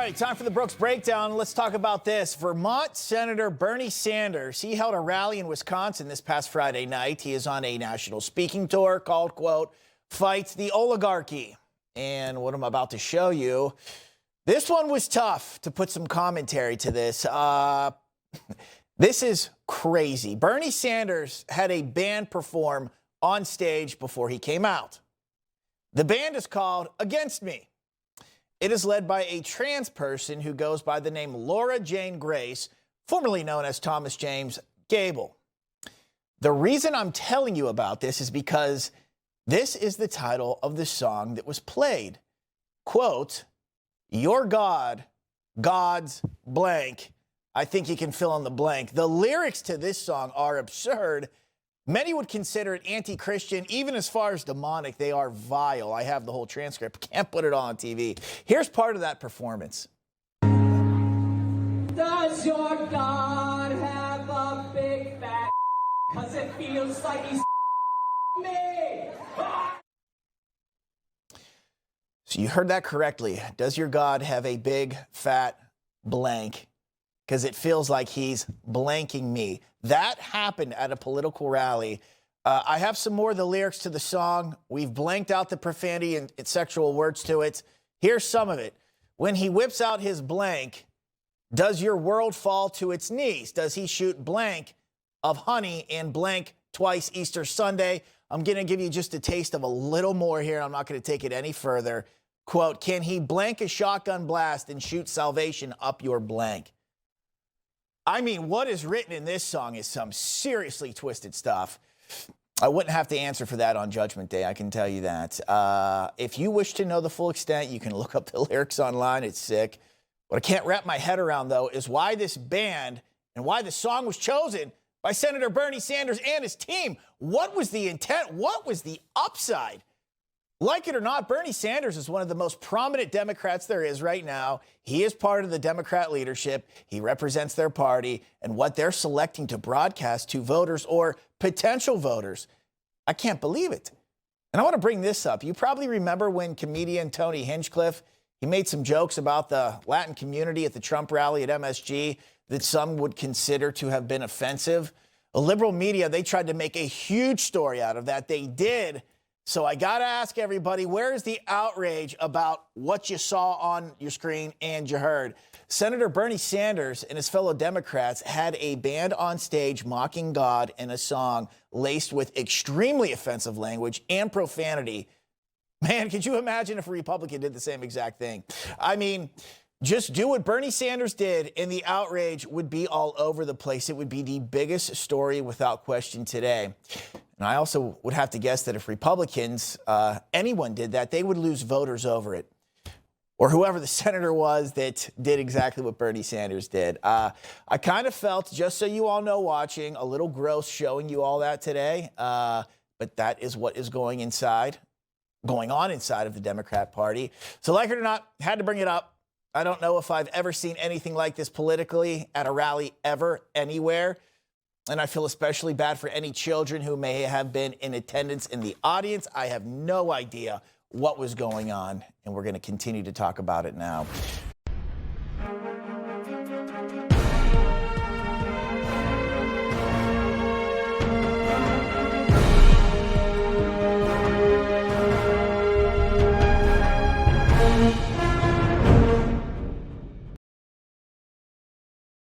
right, time for the Brooks Breakdown. Let's talk about this. Vermont Senator Bernie Sanders, he held a rally in Wisconsin this past Friday night. He is on a national speaking tour called, quote, Fight the Oligarchy. And what I'm about to show you, this one was tough to put some commentary to this. This is crazy. Bernie Sanders had a band perform on stage before he came out. The band is called Against Me. It is led by a trans person who goes by the name Laura Jane Grace, formerly known as Thomas James Gable. The reason I'm telling you about this is because this is the title of the song that was played. Quote, your God, God's blank. I think you can fill in the blank. The lyrics to this song are absurd. Many would consider it anti-Christian, even as far as demonic. They are vile. I have the whole transcript. Can't put it on TV. Here's part of that performance. Does your God have a big fat? Cause it feels like he's me. So you heard that correctly. Does your God have a big fat blank? Because it feels like he's blanking me. That happened at a political rally. I have some more of the lyrics to the song. We've blanked out the profanity and sexual words to it. Here's some of it. When he whips out his blank, does your world fall to its knees? Does he shoot blank of honey and blank twice Easter Sunday? I'm going to give you just a taste of a little more here. I'm not going to take it any further. Quote, can he blank a shotgun blast and shoot salvation up your blank? I mean, what is written in this song is some seriously twisted stuff. I wouldn't have to answer for that on Judgment Day, I can tell you that. If you wish to know the full extent, you can look up the lyrics online. It's sick. What I can't wrap my head around, though, is why this band and why the song was chosen by Senator Bernie Sanders and his team. What was the intent? What was the upside? Like it or not, Bernie Sanders is one of the most prominent Democrats there is right now. He is part of the Democrat leadership. He represents their party and what they're selecting to broadcast to voters or potential voters. I can't believe it. And I want to bring this up. You probably remember when comedian Tony Hinchcliffe, he made some jokes about the Latin community at the Trump rally at MSG that some would consider to have been offensive. The liberal media, they tried to make a huge story out of that. They did. So I got to ask everybody, where is the outrage about what you saw on your screen and you heard? Senator Bernie Sanders and his fellow Democrats had a band on stage mocking God in a song laced with extremely offensive language and profanity. Man, could you imagine if a Republican did the same exact thing? I mean, just do what Bernie Sanders did and the outrage would be all over the place. It would be the biggest story without question today. And I also would have to guess that if Republicans, anyone did that, they would lose voters over it. Or whoever the senator was that did exactly what Bernie Sanders did. I kind of felt, just so you all know watching, a little gross showing you all that today. But that is what is going on inside of the Democrat Party. So like it or not, had to bring it up. I don't know if I've ever seen anything like this politically at a rally ever, anywhere. And I feel especially bad for any children who may have been in attendance in the audience. I have no idea what was going on, and we're going to continue to talk about it now.